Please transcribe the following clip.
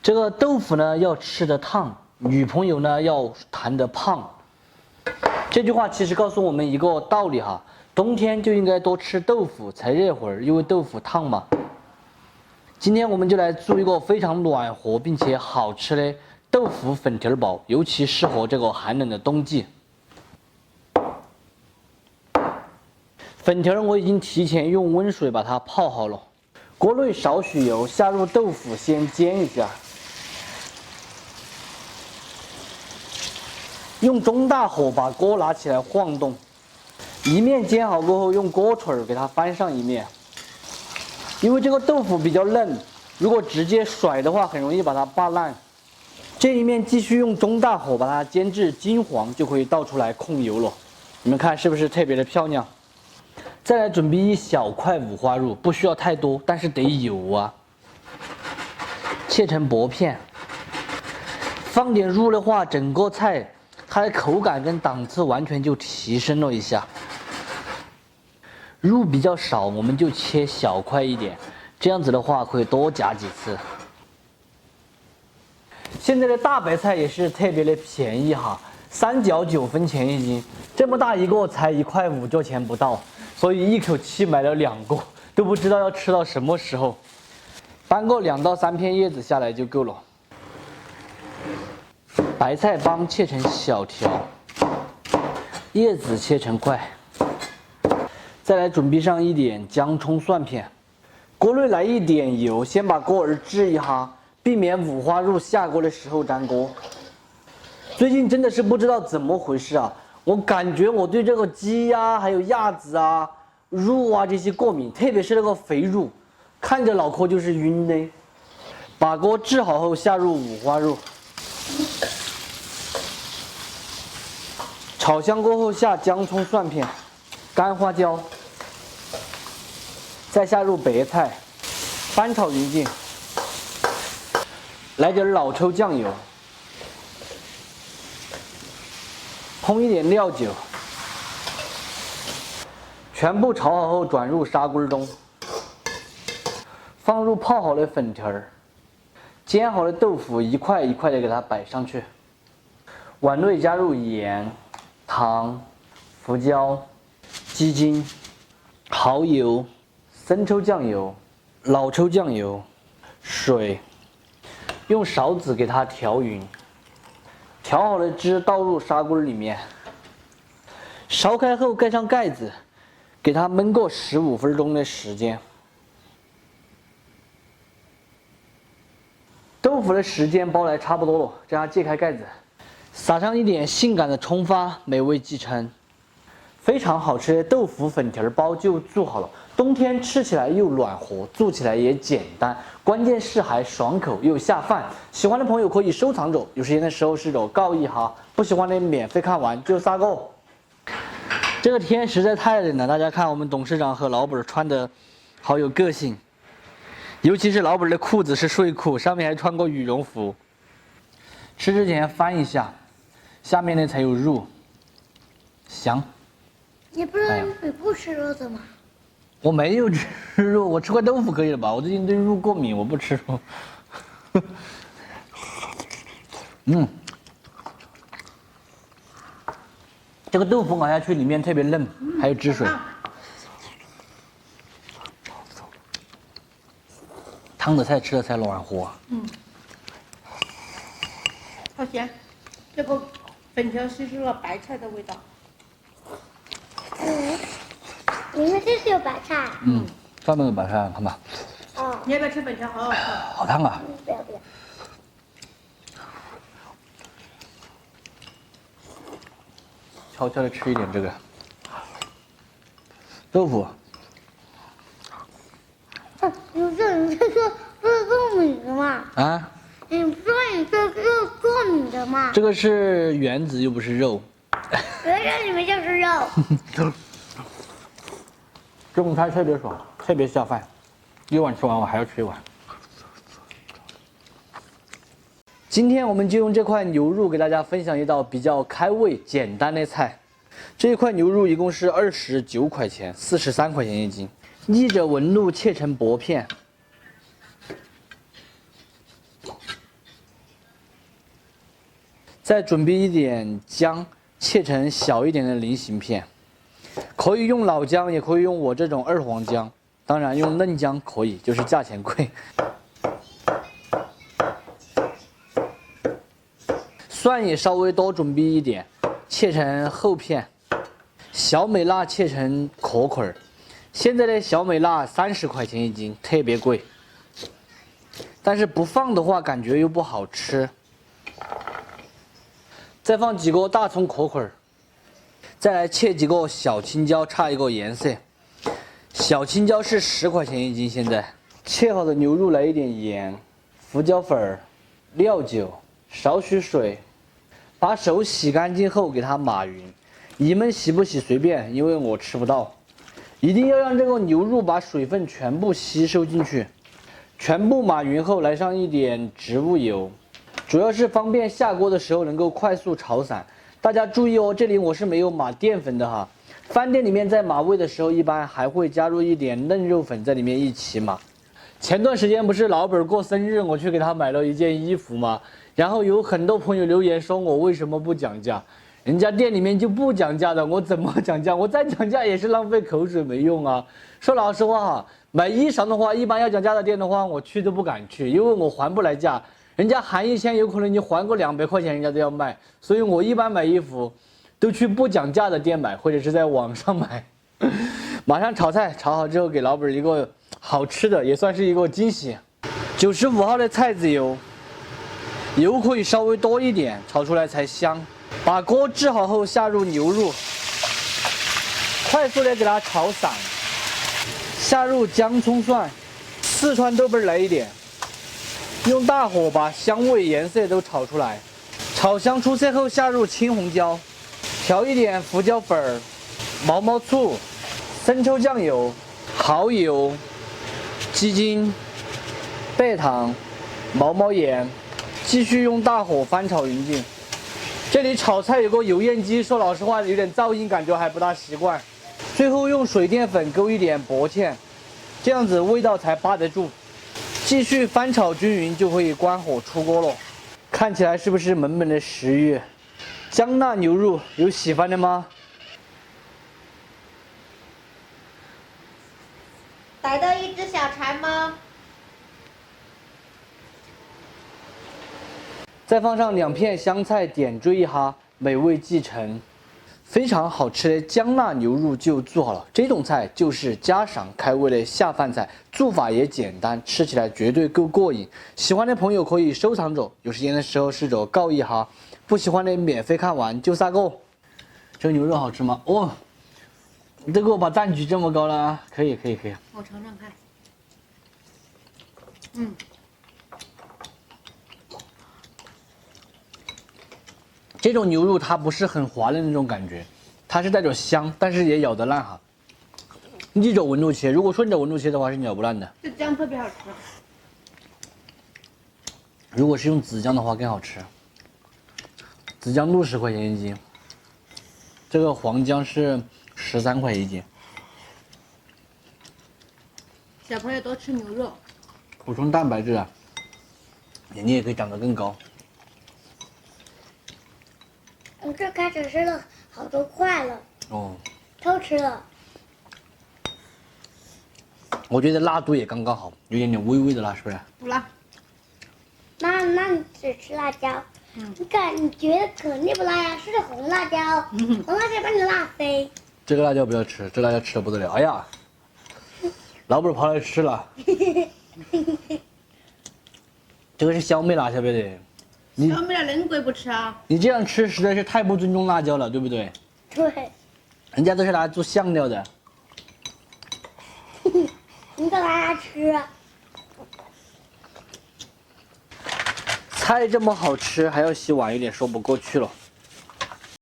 这个豆腐呢要吃得烫，女朋友呢要谈得胖。这句话其实告诉我们一个道理哈，冬天就应该多吃豆腐才热乎儿，因为豆腐烫嘛。今天我们就来做一个非常暖和并且好吃的豆腐粉条包，尤其适合这个寒冷的冬季。粉条我已经提前用温水把它泡好了，锅内少许油，下入豆腐先煎一下。用中大火把锅拿起来晃动，一面煎好过后，用锅腿给它翻上一面。因为这个豆腐比较嫩，如果直接甩的话，很容易把它扒烂。这一面继续用中大火把它煎至金黄，就可以倒出来控油了。你们看是不是特别的漂亮？再来准备一小块五花肉，不需要太多，但是得有啊。切成薄片，放点入的话，整个菜它的口感跟档次完全就提升了一下。肉比较少，我们就切小块一点，这样子的话可以多夹几次。现在的大白菜也是特别的便宜哈，3角9分钱一斤，这么大一个才1块5角钱不到，所以一口气买了2个，都不知道要吃到什么时候。搬个2到3片叶子下来就够了。白菜帮切成小条，叶子切成块。再来准备上一点姜葱蒜片，锅内来一点油，先把锅儿支一下，避免五花肉下锅的时候粘锅。最近真的是不知道怎么回事啊，我感觉我对这个鸡呀、还有鸭子啊、肉啊这些过敏，特别是那个肥肉，看着脑壳就是晕的。把锅治好后，下入五花肉，炒香过后下姜葱蒜片、干花椒，再下入白菜，翻炒匀净。来点老抽酱油，烹一点料酒，全部炒好后转入砂锅中，放入泡好的粉条儿，煎好的豆腐一块一块的给它摆上去。碗内加入盐、糖、胡椒、鸡精、蚝油、生抽酱油、老抽酱油、水，用勺子给它调匀。调好的汁倒入砂锅里面，烧开后盖上盖子，给它焖个15分钟的时间。豆腐的时间包来差不多了，这样揭开盖子，撒上一点性感的葱花，美味继承。非常好吃的豆腐粉条包就做好了，冬天吃起来又暖和，做起来也简单，关键是还爽口又下饭。喜欢的朋友可以收藏着，有时间的时候试着告一下，不喜欢的免费看完就撒个。这个天实在太冷了，大家看我们董事长和老板穿的好有个性，尤其是老板的裤子是睡裤，上面还穿过羽绒服。吃之前翻一下，下面呢才有肉，香。你不是你不吃肉的吗？我没有吃肉，我吃块豆腐可以了吧？我最近对肉过敏，我不吃肉。这个豆腐咬下去里面特别嫩，还有汁水。烫的菜吃的才暖和。好咸，这个粉条吸收了白菜的味道。你看这是有白菜。上面有白菜，看吧。哦，你要不要吃粉条？好好吃。好烫啊！不要不要。悄悄的吃一点这个豆腐。你这说不是过敏的吗？啊？你不说你这是过敏的吗？这个是圆子，又不是肉。原来你们就是肉。这种菜特别爽，特别下饭。一碗吃完，我还要吃一碗。今天我们就用这块牛肉给大家分享一道比较开胃、简单的菜。这一块牛肉一共是29块钱，43块钱一斤。逆着纹路切成薄片，再准备一点姜，切成小一点的菱形片，可以用老姜，也可以用我这种二黄姜，当然用嫩姜可以，就是价钱贵。蒜也稍微多准备一点，切成厚片。小美辣切成壳块儿，现在的小美辣30块钱一斤，特别贵。但是不放的话，感觉又不好吃。再放几个大葱壳块儿，再来切几个小青椒，差一个颜色。小青椒是10块钱一斤，现在。切好的牛肉来一点盐、胡椒粉、料酒，少许水。把手洗干净后给它码匀，你们洗不洗随便，因为我吃不到。一定要让这个牛肉把水分全部吸收进去。全部码匀后，来上一点植物油，主要是方便下锅的时候能够快速炒散。大家注意哦，这里我是没有码淀粉的哈。饭店里面在码味的时候，一般还会加入一点嫩肉粉在里面一起码。前段时间不是老本过生日，我去给他买了一件衣服吗？然后有很多朋友留言说我为什么不讲价，人家店里面就不讲价的，我怎么讲价？我再讲价也是浪费口水没用啊。说老实话哈，买衣裳的话，一般要讲价的店的话，我去都不敢去，因为我还不来价，人家含1000，有可能你还个200块钱，人家都要卖，所以我一般买衣服都去不讲价的店买，或者是在网上买。马上炒菜，炒好之后给老本一个好吃的，也算是一个惊喜。95号的菜籽油。油可以稍微多一点，炒出来才香。把锅置好后，下入牛肉，快速的给它炒散。下入姜、葱、蒜，四川豆瓣来一点，用大火把香味、颜色都炒出来。炒香出色后，下入青红椒，调一点胡椒粉、毛毛醋、生抽酱油、蚝油、鸡精、白糖、毛毛盐。继续用大火翻炒匀净。这里炒菜有个油烟机，说老实话有点噪音，感觉还不大习惯。最后用水淀粉勾一点薄芡，这样子味道才扒得住。继续翻炒均匀就可以关火出锅了。看起来是不是满满的食欲？姜辣牛肉有喜欢的吗？逮到一只小柴猫。再放上2片香菜，点缀一下，美味继承。非常好吃的姜辣牛肉就做好了。这种菜就是家常开胃的下饭菜，做法也简单，吃起来绝对够过瘾。喜欢的朋友可以收藏着，有时间的时候试着告一下。不喜欢的免费看完就撒够。这个牛肉好吃吗？哦，你都给我把赞举这么高了啊！可以。我尝尝看。这种牛肉它不是很滑的那种感觉，它是带着香，但是也咬得烂哈。逆着温度切，如果顺着温度切的话是咬不烂的。这姜特别好吃。如果是用紫姜的话更好吃。紫姜60块钱一斤，这个黄姜是13块一斤。小朋友多吃牛肉，补充蛋白质啊，眼睛也可以长得更高。我这开始吃了好多块了，哦，偷吃了。我觉得辣度也刚刚好，有点微微的辣，是不是？不辣。妈，那你只吃辣椒？你觉得可腻不辣呀？是红辣椒，红辣椒把你辣飞。这个辣椒不要吃，这辣椒吃的不得了。哎呀，老板跑来吃了。这个是小美辣，晓不晓得？小美辣恁贵不吃啊？你这样吃实在是太不尊重辣椒了，对不对？对。人家都是拿来做香料的。你给大家吃。菜这么好吃，还要洗碗，有点说不过去了。